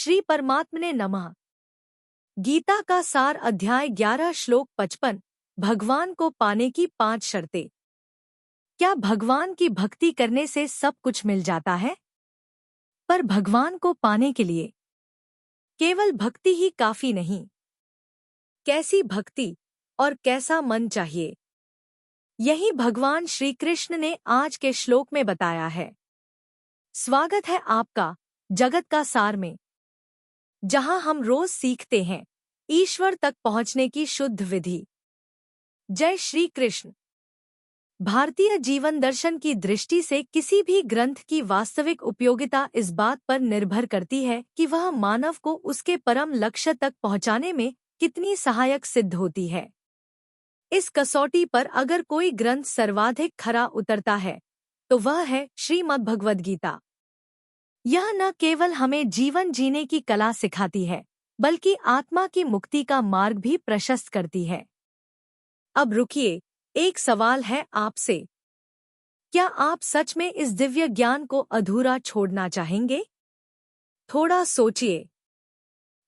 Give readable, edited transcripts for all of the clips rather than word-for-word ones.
श्री परमात्मने नमः। गीता का सार अध्याय 11 श्लोक 55। भगवान को पाने की 5 शर्तें। क्या भगवान की भक्ति करने से सब कुछ मिल जाता है? पर भगवान को पाने के लिए केवल भक्ति ही काफी नहीं। कैसी भक्ति और कैसा मन चाहिए, यही भगवान श्री कृष्ण ने आज के श्लोक में बताया है। स्वागत है आपका जगत का सार में, जहां हम रोज सीखते हैं ईश्वर तक पहुंचने की शुद्ध विधि। जय श्री कृष्ण। भारतीय जीवन दर्शन की दृष्टि से किसी भी ग्रंथ की वास्तविक उपयोगिता इस बात पर निर्भर करती है कि वह मानव को उसके परम लक्ष्य तक पहुंचाने में कितनी सहायक सिद्ध होती है। इस कसौटी पर अगर कोई ग्रंथ सर्वाधिक खरा उतरता है तो वह है श्रीमद्भगवद्गीता। यह न केवल हमें जीवन जीने की कला सिखाती है, बल्कि आत्मा की मुक्ति का मार्ग भी प्रशस्त करती है। अब रुकिए, एक सवाल है आपसे। क्या आप सच में इस दिव्य ज्ञान को अधूरा छोड़ना चाहेंगे? थोड़ा सोचिए।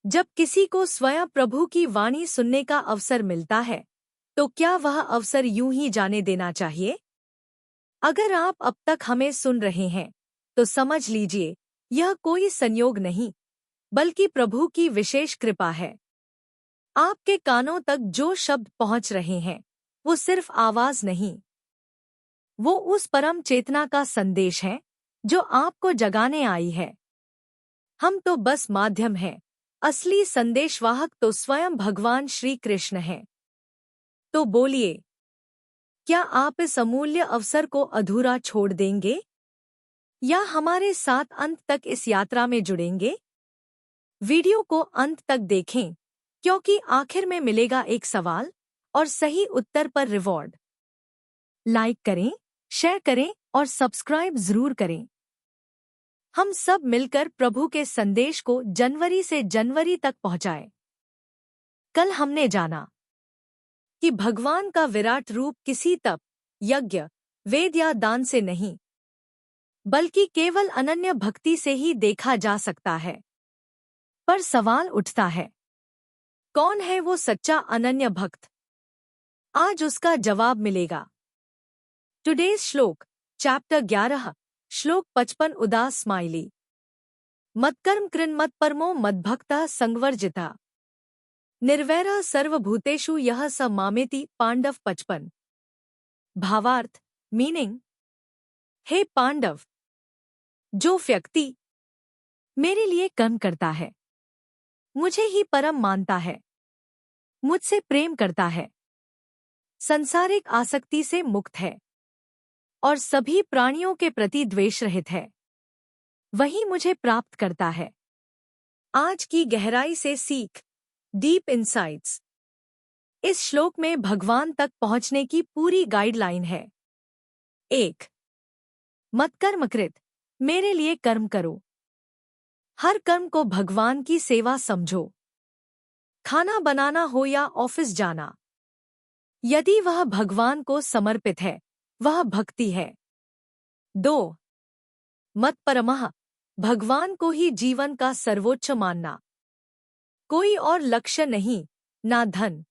जब किसी को स्वयं प्रभु की वाणी सुनने का अवसर मिलता है, तो क्या वह अवसर यूं ही जाने देना चाहिए? अगर आप अब तक हमें सुन रहे हैं, तो समझ लीजिए, यह कोई संयोग नहीं, बल्कि प्रभु की विशेष कृपा है। आपके कानों तक जो शब्द पहुंच रहे हैं, वो सिर्फ आवाज नहीं, वो उस परम चेतना का संदेश है जो आपको जगाने आई है। हम तो बस माध्यम हैं, असली संदेशवाहक तो स्वयं भगवान श्री कृष्ण हैं। तो बोलिए, क्या आप इस अमूल्य अवसर को अधूरा छोड़ देंगे, या हमारे साथ अंत तक इस यात्रा में जुड़ेंगे? वीडियो को अंत तक देखें, क्योंकि आखिर में मिलेगा एक सवाल और सही उत्तर पर रिवॉर्ड। लाइक करें, शेयर करें और सब्सक्राइब जरूर करें। हम सब मिलकर प्रभु के संदेश को जनवरी से जनवरी तक पहुंचाएं। कल हमने जाना कि भगवान का विराट रूप किसी तप, यज्ञ, वेद या दान से नहीं, बल्कि केवल अनन्य भक्ति से ही देखा जा सकता है। पर सवाल उठता है, कौन है वो सच्चा अनन्य भक्त? आज उसका जवाब मिलेगा। टुडेज श्लोक, चैप्टर 11, श्लोक 55। उदास स्माइली। मत्कर्म कृन् मत्परमो मद्भक्तः संवर्जिता, निर्वैरः सर्वभूतेषु यः स मामेति। पांडव 55। भावार्थ, मीनिंग। हे पांडव, जो व्यक्ति मेरे लिए कर्म करता है, मुझे ही परम मानता है, मुझसे प्रेम करता है, संसारिक आसक्ति से मुक्त है और सभी प्राणियों के प्रति द्वेष रहित है, वही मुझे प्राप्त करता है। आज की गहराई से सीख, डीप इंसाइट्स। इस श्लोक में भगवान तक पहुंचने की पूरी गाइडलाइन है। 1. मत कर्म कृत, मेरे लिए कर्म करो। हर कर्म को भगवान की सेवा समझो। खाना बनाना हो या ऑफिस जाना, यदि वह भगवान को समर्पित है, वह भक्ति है। 2. मत परमः, भगवान को ही जीवन का सर्वोच्च मानना। कोई और लक्ष्य नहीं, ना धन,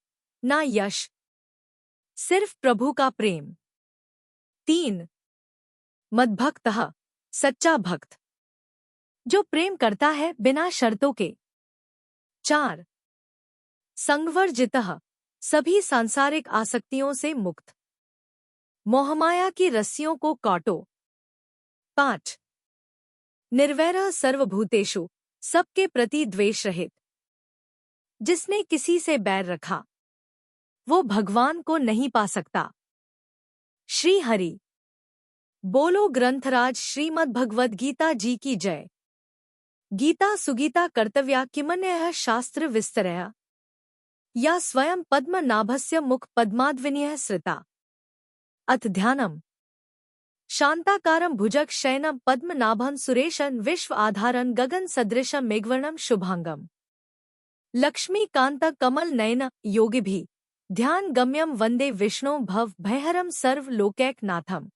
ना यश, सिर्फ प्रभु का प्रेम। 3. मद्भक्तः, सच्चा भक्त, जो प्रेम करता है बिना शर्तों के। 4. संवर्जितः, सभी सांसारिक आसक्तियों से मुक्त, मोहमाया की रस्सियों को काटो। 5. निर्वैरः सर्वभूतेषु, सबके प्रति द्वेष रहित। जिसने किसी से बैर रखा, वो भगवान को नहीं पा सकता। श्री हरि बोलो। ग्रंथराज श्रीमद्भगवद गीता जी की जय। गीता सुगीता कर्तव्या किमन्यः शास्त्र विस्तरया, या स्वयं पद्मनाभस्य मुख पद्माद्विनीयः श्रिता। अथ ध्यानम्। शांताकारं भुजग शयनं पद्मनाभं सुरेशं विश्व आधारं गगन सदृशं मेघवर्णं शुभांगम। लक्ष्मीकांत कमल नयन योगिभिः ध्यान गम्यं वंदे विष्णु भव भयहरं सर्व लोकैकनाथम्।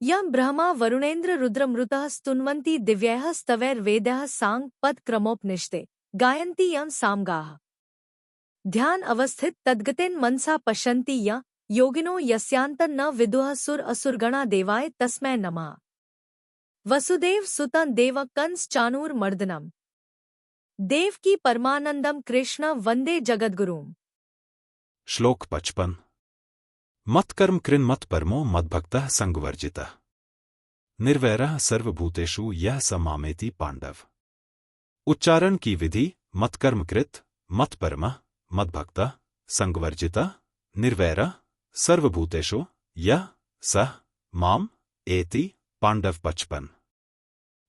यं ब्रह्मा वरुणेन्द्र रुद्रमृतः स्तुन्वन्ति दिव्यैः स्तवैर्वेदैः सांग पद क्रमोपनिषदे गायन्ति यं सामगाः। ध्यान अवस्थित तद्गतिन मनसा पश्यन्ति यं योगिनो यस्यान्तं न विदुः सुर असुरगणा देवाय तस्मै नमः। वसुदेव सुतं देव कंस चाणूर मर्दनम देवकी परमानंदम कृष्ण वंदे जगद्गुरुम। श्लोक 55। मत्कर्म कृन मत परमो मद्भक्तः संगवर्जितः निर्वैरः सर्वभूतेषु यः स मामेति पांडव। उच्चारण की विधि मत्कर्मकृत मत्परमः मद्भक्तः संगवर्जितः निर्वैरः सर्वभूतेषु यः स माम एति पांडव। 55।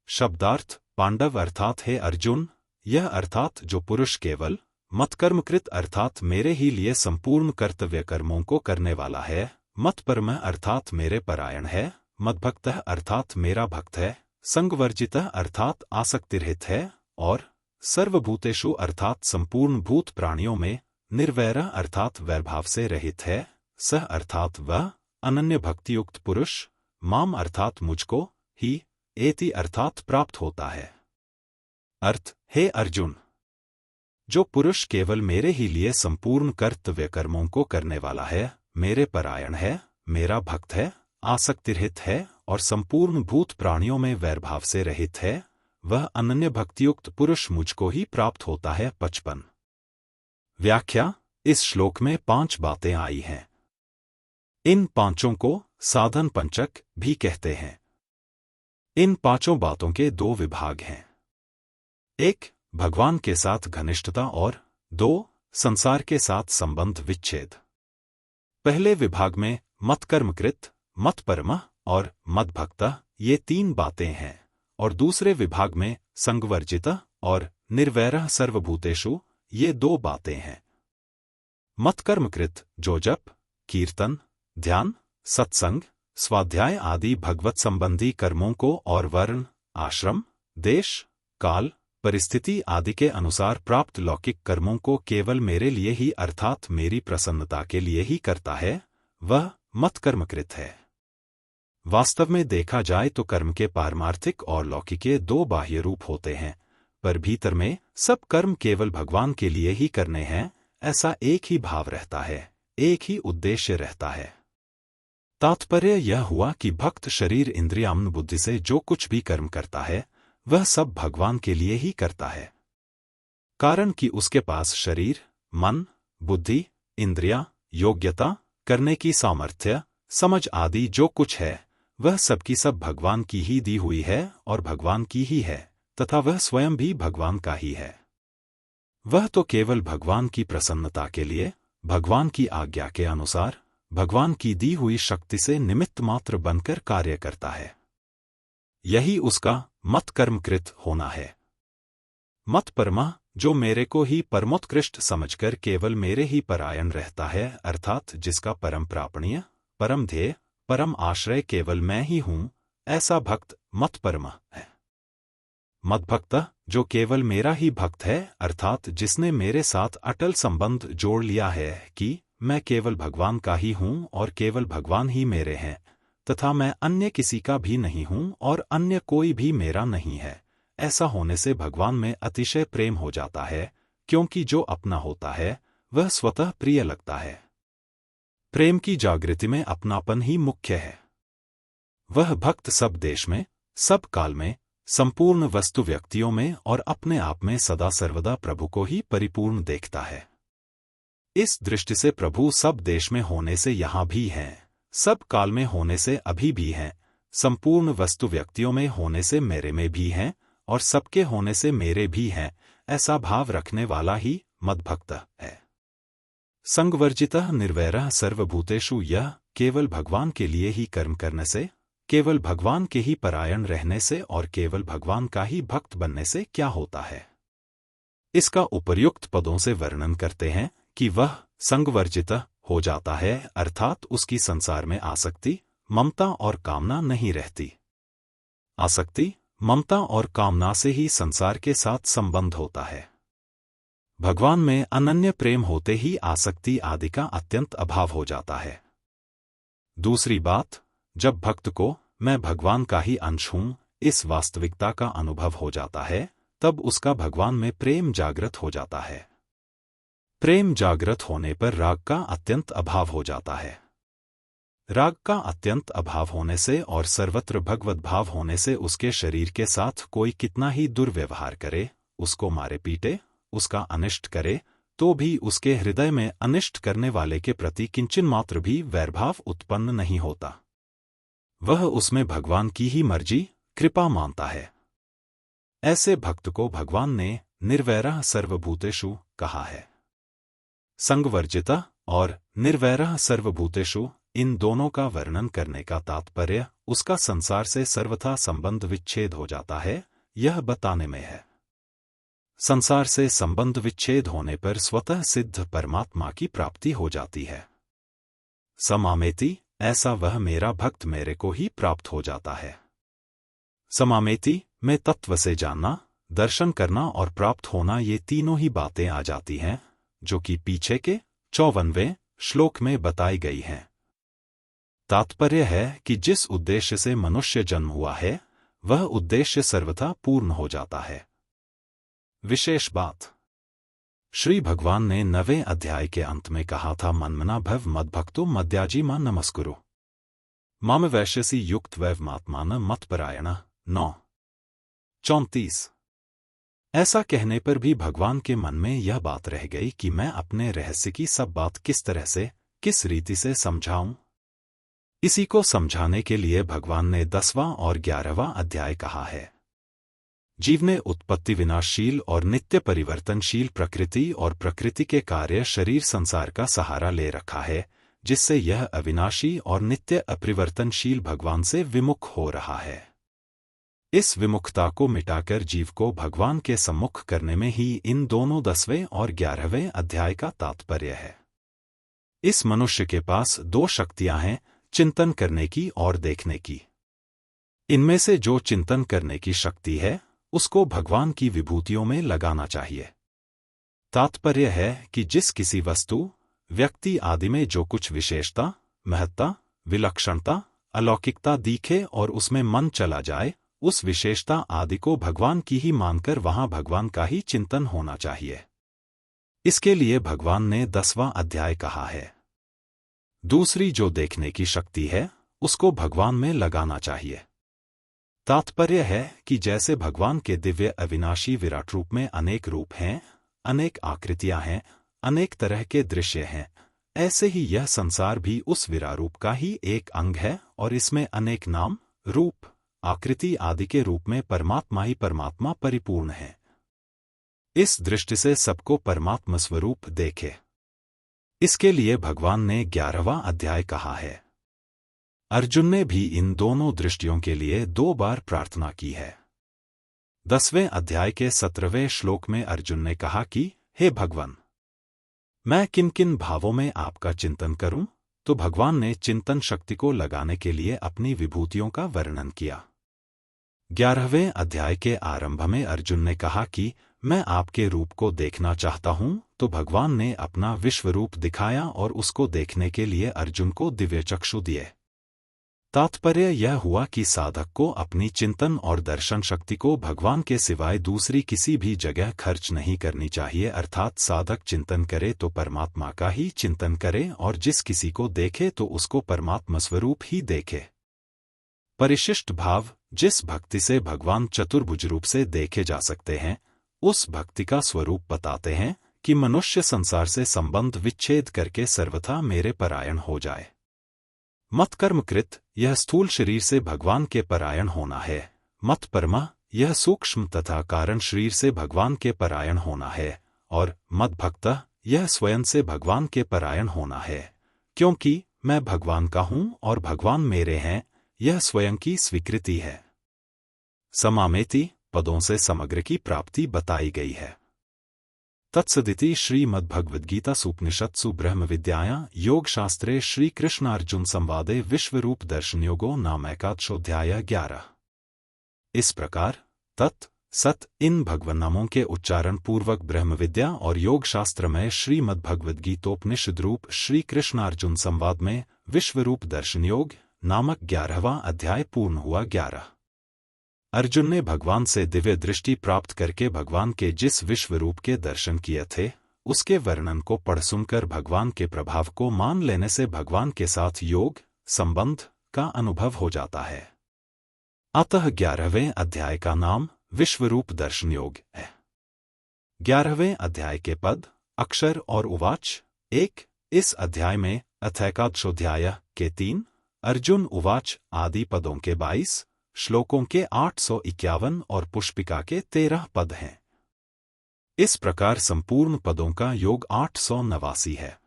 शब्दार्थ पांडव अर्थात हे अर्जुन, यह अर्थात जो पुरुष केवल मतकर्मकृत अर्थात मेरे ही लिए संपूर्ण कर्तव्य कर्मों को करने वाला है, मतपरम अर्थात मेरे परायण है, मद्भक्तः अर्थात मेरा भक्त है, संगवर्जितः अर्थात आसक्तिरहित है, और सर्वभूतेषु अर्थात संपूर्ण भूत प्राणियों में निर्वैरः अर्थात वैरभाव से रहित है, सह अर्थात वह अनन्य भक्तियुक्त पुरुष, माम अर्थात मुझको ही, एति अर्थात प्राप्त होता है। अर्थ, हे अर्जुन, जो पुरुष केवल मेरे ही लिए संपूर्ण कर्तव्य कर्मों को करने वाला है, मेरे परायण है, मेरा भक्त है, आसक्तिरहित है और संपूर्ण भूत प्राणियों में वैरभाव से रहित है, वह अनन्य भक्तियुक्त पुरुष मुझको ही प्राप्त होता है। 55। व्याख्या। इस श्लोक में 5 बातें आई हैं। इन पांचों को साधन पंचक भी कहते हैं। इन 5 बातों के 2 विभाग हैं। 1. भगवान के साथ घनिष्ठता और 2. संसार के साथ संबंध विच्छेद। पहले विभाग में मतकर्मकृत, मतपरमः और मद्भक्तः ये 3 बातें हैं, और दूसरे विभाग में संगवर्जितः और निर्वैरः सर्वभूतेषु ये 2 बातें हैं। मतकर्मकृत जो जप, कीर्तन, ध्यान, सत्संग, स्वाध्याय आदि भगवत संबंधी कर्मों को और वर्ण, आश्रम, देश, काल, परिस्थिति आदि के अनुसार प्राप्त लौकिक कर्मों को केवल मेरे लिए ही अर्थात मेरी प्रसन्नता के लिए ही करता है, वह मतकर्मकृत है। वास्तव में देखा जाए तो कर्म के पारमार्थिक और लौकिके 2 बाह्य रूप होते हैं, पर भीतर में सब कर्म केवल भगवान के लिए ही करने हैं, ऐसा एक ही भाव रहता है, एक ही उद्देश्य रहता है। तात्पर्य यह हुआ कि भक्त शरीर इंद्रिय मन बुद्धि से जो कुछ भी कर्म करता है, वह सब भगवान के लिए ही करता है। कारण कि उसके पास शरीर, मन, बुद्धि, इंद्रिया, योग्यता, करने की सामर्थ्य, समझ आदि जो कुछ है, वह सबकी सब भगवान की ही दी हुई है और भगवान की ही है, तथा वह स्वयं भी भगवान का ही है। वह तो केवल भगवान की प्रसन्नता के लिए, भगवान की आज्ञा के अनुसार, भगवान की दी हुई शक्ति से निमित्त मात्र बनकर कार्य करता है। यही उसका मतकर्मकृत होना है। मतपरमा जो मेरे को ही परमोत्कृष्ट समझकर केवल मेरे ही परायण रहता है, अर्थात जिसका परम प्रापणीय, परम ध्येय, परम आश्रय केवल मैं ही हूं, ऐसा भक्त मतपरमा है। मद्भक्तः जो केवल मेरा ही भक्त है, अर्थात जिसने मेरे साथ अटल संबंध जोड़ लिया है कि मैं केवल भगवान का ही हूं और केवल भगवान ही मेरे हैं, तथा मैं अन्य किसी का भी नहीं हूं और अन्य कोई भी मेरा नहीं है। ऐसा होने से भगवान में अतिशय प्रेम हो जाता है, क्योंकि जो अपना होता है वह स्वतः प्रिय लगता है। प्रेम की जागृति में अपनापन ही मुख्य है। वह भक्त सब देश में, सब काल में, संपूर्ण वस्तु व्यक्तियों में और अपने आप में सदा सर्वदा प्रभु को ही परिपूर्ण देखता है। इस दृष्टि से प्रभु सब देश में होने से यहाँ भी हैं, सब काल में होने से अभी भी हैं, संपूर्ण वस्तु व्यक्तियों में होने से मेरे में भी हैं और सबके होने से मेरे भी हैं, ऐसा भाव रखने वाला ही मद्भक्त है। संगवर्जितः निर्वैरः सर्वभूतेषु यह केवल भगवान के लिए ही कर्म करने से, केवल भगवान के ही परायण रहने से और केवल भगवान का ही भक्त बनने से क्या होता है, इसका उपर्युक्त पदों से वर्णन करते हैं कि वह संगवर्जित हो जाता है, अर्थात उसकी संसार में आसक्ति, ममता और कामना नहीं रहती। आसक्ति, ममता और कामना से ही संसार के साथ संबंध होता है। भगवान में अनन्य प्रेम होते ही आसक्ति आदि का अत्यंत अभाव हो जाता है। दूसरी बात, जब भक्त को मैं भगवान का ही अंश हूं, इस वास्तविकता का अनुभव हो जाता है, तब उसका भगवान में प्रेम जागृत हो जाता है। प्रेम जागृत होने पर राग का अत्यंत अभाव हो जाता है। राग का अत्यंत अभाव होने से और सर्वत्र भगवत भाव होने से उसके शरीर के साथ कोई कितना ही दुर्व्यवहार करे, उसको मारे पीटे, उसका अनिष्ट करे, तो भी उसके हृदय में अनिष्ट करने वाले के प्रति किंचन मात्र भी वैरभाव उत्पन्न नहीं होता। वह उसमें भगवान की ही मर्जी, कृपा मानता है। ऐसे भक्त को भगवान ने निर्वैरः सर्वभूतेषु कहा है। संगवर्जिता और निर्वैरः सर्वभूतेषु, इन दोनों का वर्णन करने का तात्पर्य उसका संसार से सर्वथा संबंध विच्छेद हो जाता है, यह बताने में है। संसार से संबंध विच्छेद होने पर स्वतः सिद्ध परमात्मा की प्राप्ति हो जाती है। समामेति, ऐसा वह मेरा भक्त मेरे को ही प्राप्त हो जाता है। समामेति में तत्व से जानना, दर्शन करना और प्राप्त होना, ये तीनों ही बातें आ जाती हैं, जो कि पीछे के 54वें श्लोक में बताई गई हैं। तात्पर्य है कि जिस उद्देश्य से मनुष्य जन्म हुआ है, वह उद्देश्य सर्वथा पूर्ण हो जाता है। विशेष बात, श्री भगवान ने 9वें अध्याय के अंत में कहा था, मन्मना भव मद्भक्तो मद्याजी मां नमस्कुरु माम वैश्यसी युक्त वैवमात्मान मतपरायण 9:34। ऐसा कहने पर भी भगवान के मन में यह बात रह गई कि मैं अपने रहस्य की सब बात किस तरह से, किस रीति से समझाऊं। इसी को समझाने के लिए भगवान ने 10वां और 11वां अध्याय कहा है। जीव ने उत्पत्ति विनाशशील और नित्य परिवर्तनशील प्रकृति और प्रकृति के कार्य शरीर संसार का सहारा ले रखा है, जिससे यह अविनाशी और नित्य अपरिवर्तनशील भगवान से विमुख हो रहा है। इस विमुखता को मिटाकर जीव को भगवान के सम्मुख करने में ही इन दोनों 10वें और 11वें अध्याय का तात्पर्य है। इस मनुष्य के पास 2 शक्तियां हैं, चिंतन करने की और देखने की। इनमें से जो चिंतन करने की शक्ति है, उसको भगवान की विभूतियों में लगाना चाहिए। तात्पर्य है कि जिस किसी वस्तु, व्यक्ति आदि में जो कुछ विशेषता, महत्ता, विलक्षणता, अलौकिकता दिखे और उसमें मन चला जाए, उस विशेषता आदि को भगवान की ही मानकर वहां भगवान का ही चिंतन होना चाहिए। इसके लिए भगवान ने 10वां अध्याय कहा है। दूसरी जो देखने की शक्ति है, उसको भगवान में लगाना चाहिए। तात्पर्य है कि जैसे भगवान के दिव्य अविनाशी विराट रूप में अनेक रूप हैं, अनेक आकृतियां हैं, अनेक तरह के दृश्य हैं, ऐसे ही यह संसार भी उस विरारूप का ही एक अंग है और इसमें अनेक नाम, रूप, आकृति आदि के रूप में परमात्मा ही परमात्मा परिपूर्ण है। इस दृष्टि से सबको परमात्मा स्वरूप देखे। इसके लिए भगवान ने 11वां अध्याय कहा है। अर्जुन ने भी इन दोनों दृष्टियों के लिए 2 बार प्रार्थना की है। 10वें अध्याय के 17वें श्लोक में अर्जुन ने कहा कि हे भगवान, मैं किन किन भावों में आपका चिंतन करूं, तो भगवान ने चिंतन शक्ति को लगाने के लिए अपनी विभूतियों का वर्णन किया। 11वें अध्याय के आरंभ में अर्जुन ने कहा कि मैं आपके रूप को देखना चाहता हूं, तो भगवान ने अपना विश्व रूप दिखाया और उसको देखने के लिए अर्जुन को दिव्य चक्षु दिए। तात्पर्य यह हुआ कि साधक को अपनी चिंतन और दर्शन शक्ति को भगवान के सिवाय दूसरी किसी भी जगह खर्च नहीं करनी चाहिए, अर्थात साधक चिंतन करे तो परमात्मा का ही चिंतन करे और जिस किसी को देखे तो उसको परमात्मा स्वरूप ही देखे। परिशिष्ट भाव, जिस भक्ति से भगवान चतुर्भुज रूप से देखे जा सकते हैं, उस भक्ति का स्वरूप बताते हैं कि मनुष्य संसार से संबंध विच्छेद करके सर्वथा मेरे परायण हो जाए। मत कर्म कृत, यह स्थूल शरीर से भगवान के परायण होना है। मत परमा, यह सूक्ष्म तथा कारण शरीर से भगवान के परायण होना है। और मद भक्त, यह स्वयं से भगवान के परायण होना है, क्योंकि मैं भगवान का हूं और भगवान मेरे हैं, यह स्वयं की स्वीकृति है। समामेति पदों से समग्र की प्राप्ति बताई गई है। तत्सदिति श्रीमद्भगवद्गीता सुपनिषत्सु ब्रह्म विद्यायां योगशास्त्रे श्री कृष्णार्जुन संवादे विश्वरूप दर्शन योगो नाम एकादशोऽध्याय 11। इस प्रकार तत् सत इन भगवान नामों के उच्चारण पूर्वक ब्रह्म विद्या और योग शास्त्र में श्रीमद्भगवद्गीतोपनिषद रूप श्री कृष्णार्जुन संवाद में विश्वरूप दर्शन योग नामक 11वां अध्याय पूर्ण हुआ। 11 अर्जुन ने भगवान से दिव्य दृष्टि प्राप्त करके भगवान के जिस विश्वरूप के दर्शन किए थे उसके वर्णन को पढ़ सुनकर भगवान के प्रभाव को मान लेने से भगवान के साथ योग संबंध का अनुभव हो जाता है। अतः 11वें अध्याय का नाम विश्वरूप दर्शन योग है। 11वें अध्याय के पद अक्षर और उवाच 1। इस अध्याय में अथैकादशोध्याय के 3 अर्जुन उवाच आदि पदों के 22 श्लोकों के 851 और पुष्पिका के 13 पद हैं। इस प्रकार संपूर्ण पदों का योग 889 है।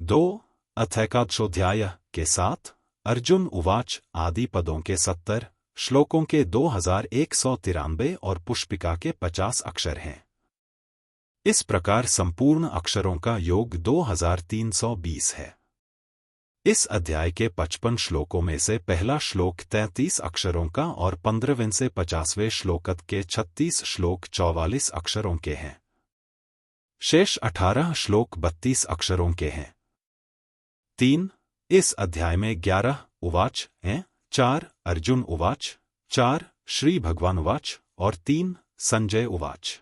2। अथैकादशोध्याय के 7 अर्जुन उवाच आदि पदों के 70 श्लोकों के 2193 और पुष्पिका के 50 अक्षर हैं। इस प्रकार संपूर्ण अक्षरों का योग 2320 है। इस अध्याय के 55 श्लोकों में से पहला श्लोक 33 अक्षरों का और 15वें से 50वें श्लोक के 36 श्लोक 44 अक्षरों के हैं। शेष 18 श्लोक 32 अक्षरों के हैं। 3। इस अध्याय में 11 उवाच हैं। 4 अर्जुन उवाच, 4 श्री भगवान उवाच और 3 संजय उवाच।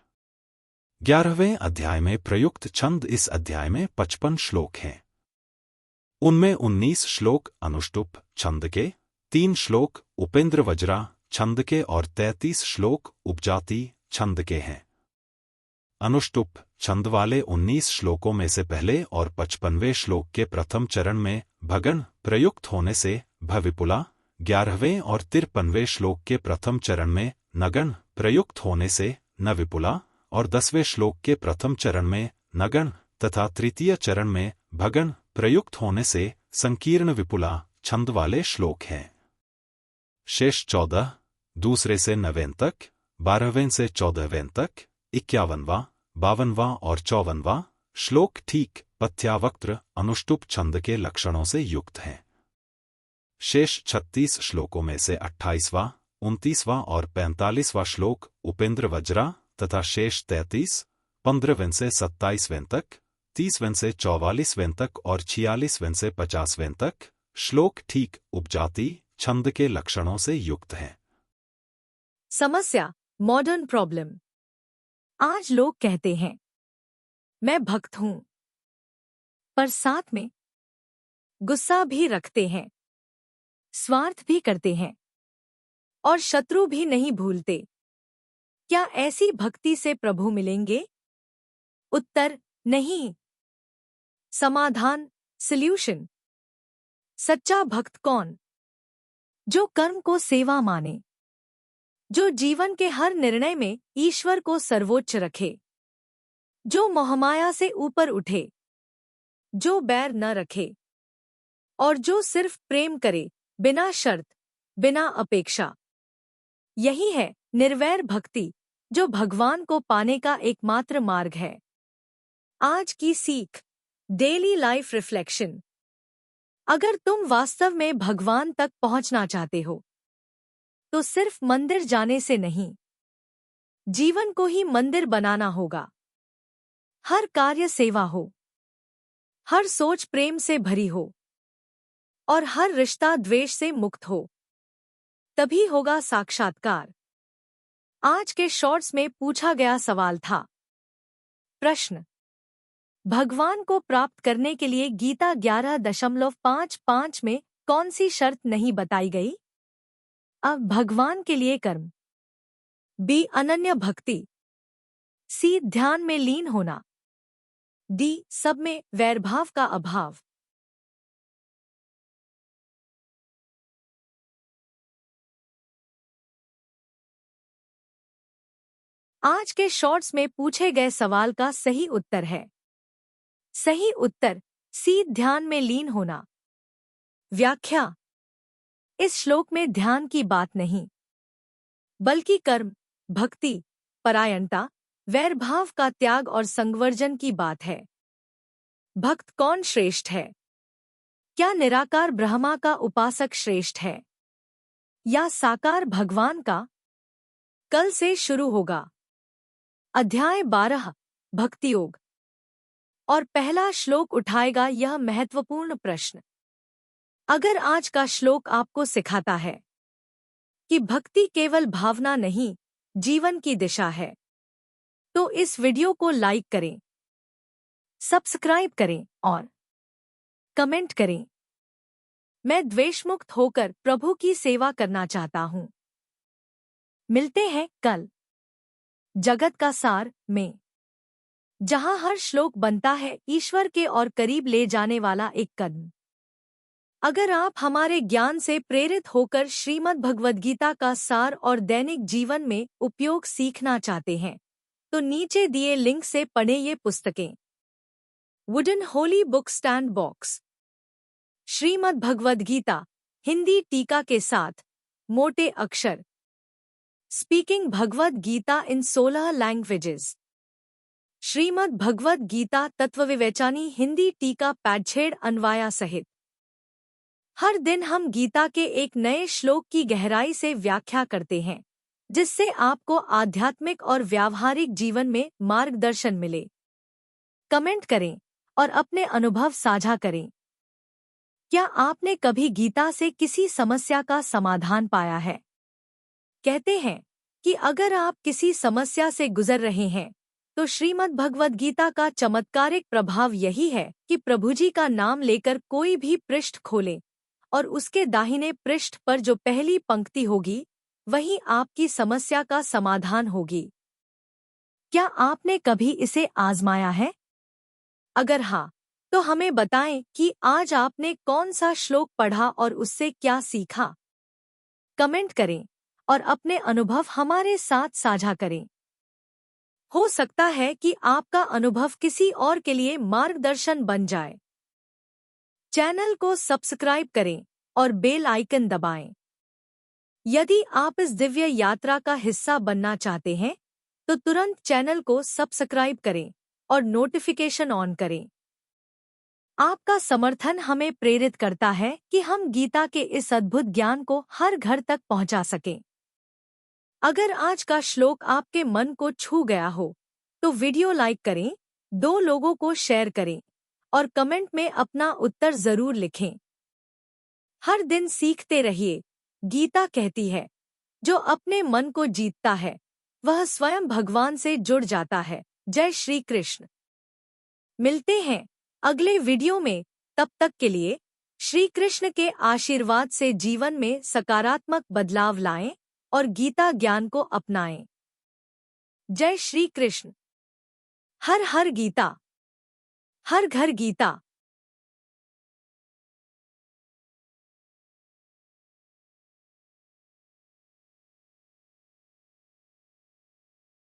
11वें अध्याय में प्रयुक्त छंद इस अध्याय में 55 श्लोक हैं। उनमें 19 श्लोक अनुष्टुप छंद के, 3 श्लोक उपेंद्र वज्रा छंद के और 33 श्लोक उपजाति छंद के हैं। अनुष्टुप छंद वाले 19 श्लोकों में से पहले और 55वें श्लोक के प्रथम चरण में भगन प्रयुक्त होने से भविपुला, 11वें और 53वें श्लोक के प्रथम चरण में नगन प्रयुक्त होने से नविपुला और 10वें श्लोक के प्रथम चरण में नगन तथा तृतीय चरण में भगन प्रयुक्त होने से संकीर्ण विपुला छंद वाले श्लोक हैं। शेष 14 दूसरे से 9वें तक, 12वें से 14वें तक, 51वां, 52वां और 54वां श्लोक ठीक पथ्यावक्त्र अनुष्टुप छंद के लक्षणों से युक्त हैं। शेष 36 श्लोकों में से 28वां, 29वां और 45वां श्लोक उपेंद्र वज्रा तथा शेष 33, 15वें से 27वें तक, 30वें से 44वें तक और 46वें से 50वें तक श्लोक ठीक उपजाति छंद के लक्षणों से युक्त हैं। समस्या मॉडर्न प्रॉब्लम। आज लोग कहते हैं मैं भक्त हूं, पर साथ में गुस्सा भी रखते हैं, स्वार्थ भी करते हैं और शत्रु भी नहीं भूलते। क्या ऐसी भक्ति से प्रभु मिलेंगे? उत्तर नहीं। समाधान सॉल्यूशन। सच्चा भक्त कौन? जो कर्म को सेवा माने, जो जीवन के हर निर्णय में ईश्वर को सर्वोच्च रखे, जो मोहमाया से ऊपर उठे, जो बैर न रखे और जो सिर्फ प्रेम करे बिना शर्त, बिना अपेक्षा। यही है निर्वैर भक्ति, जो भगवान को पाने का एकमात्र मार्ग है। आज की सीख, डेली लाइफ रिफ्लेक्शन। अगर तुम वास्तव में भगवान तक पहुंचना चाहते हो तो सिर्फ मंदिर जाने से नहीं, जीवन को ही मंदिर बनाना होगा। हर कार्य सेवा हो, हर सोच प्रेम से भरी हो और हर रिश्ता द्वेष से मुक्त हो, तभी होगा साक्षात्कार। आज के शॉर्ट्स में पूछा गया सवाल था। प्रश्न: भगवान को प्राप्त करने के लिए गीता 11.55 में कौन सी शर्त नहीं बताई गई? अब भगवान के लिए कर्म, बी अनन्य भक्ति, सी ध्यान में लीन होना, डी सब में वैरभाव का अभाव। आज के शॉर्ट्स में पूछे गए सवाल का सही उत्तर है। सही उत्तर सी ध्यान में लीन होना। व्याख्या: इस श्लोक में ध्यान की बात नहीं, बल्कि कर्म, भक्ति, परायणता, वैरभाव का त्याग और संवर्जन की बात है। भक्त कौन श्रेष्ठ है? क्या निराकार ब्रह्मा का उपासक श्रेष्ठ है या साकार भगवान का? कल से शुरू होगा अध्याय 12 भक्ति योग, और पहला श्लोक उठाएगा यह महत्वपूर्ण प्रश्न: अगर आज का श्लोक आपको सिखाता है कि भक्ति केवल भावना नहीं, जीवन की दिशा है, तो इस वीडियो को लाइक करें, सब्सक्राइब करें और कमेंट करें। मैं द्वेषमुक्त होकर प्रभु की सेवा करना चाहता हूं। मिलते हैं कल जगत का सार में, जहां हर श्लोक बनता है ईश्वर के और करीब ले जाने वाला एक कदम। अगर आप हमारे ज्ञान से प्रेरित होकर श्रीमद् भगवद गीता का सार और दैनिक जीवन में उपयोग सीखना चाहते हैं, तो नीचे दिए लिंक से पढ़ें ये पुस्तकें। Wooden holy book stand box, Shrimad Bhagavad Gita Hindi टीका के साथ, मोटे अक्षर, speaking Bhagavad Gita in 16 languages, Shrimad Bhagavad Gita तत्वविवेचनी हिंदी टीका पैडछेड़ अन्वाया सहित। हर दिन हम गीता के एक नए श्लोक की गहराई से व्याख्या करते हैं, जिससे आपको आध्यात्मिक और व्यावहारिक जीवन में मार्गदर्शन मिले। कमेंट करें और अपने अनुभव साझा करें। क्या आपने कभी गीता से किसी समस्या का समाधान पाया है? कहते हैं कि अगर आप किसी समस्या से गुजर रहे हैं, तो श्रीमद् भगवद गीता का चमत्कारिक प्रभाव यही है कि प्रभु जी का नाम लेकर कोई भी पृष्ठ खोले और उसके दाहिने पृष्ठ पर जो पहली पंक्ति होगी, वही आपकी समस्या का समाधान होगी। क्या आपने कभी इसे आजमाया है? अगर हाँ, तो हमें बताएं कि आज आपने कौन सा श्लोक पढ़ा और उससे क्या सीखा। कमेंट करें और अपने अनुभव हमारे साथ साझा करें। हो सकता है कि आपका अनुभव किसी और के लिए मार्गदर्शन बन जाए। चैनल को सब्सक्राइब करें और बेल आइकन दबाएं। यदि आप इस दिव्य यात्रा का हिस्सा बनना चाहते हैं, तो तुरंत चैनल को सब्सक्राइब करें और नोटिफिकेशन ऑन करें। आपका समर्थन हमें प्रेरित करता है कि हम गीता के इस अद्भुत ज्ञान को हर घर तक पहुंचा सकें। अगर आज का श्लोक आपके मन को छू गया हो, तो वीडियो लाइक करें, 2 लोगों को शेयर करें और कमेंट में अपना उत्तर जरूर लिखें। हर दिन सीखते रहिए। गीता कहती है, जो अपने मन को जीतता है, वह स्वयं भगवान से जुड़ जाता है। जय श्री कृष्ण। मिलते हैं अगले वीडियो में। तब तक के लिए श्री कृष्ण के आशीर्वाद से जीवन में सकारात्मक बदलाव लाएं और गीता ज्ञान को अपनाएं। जय श्री कृष्ण। हर हर गीता, हर घर गीता।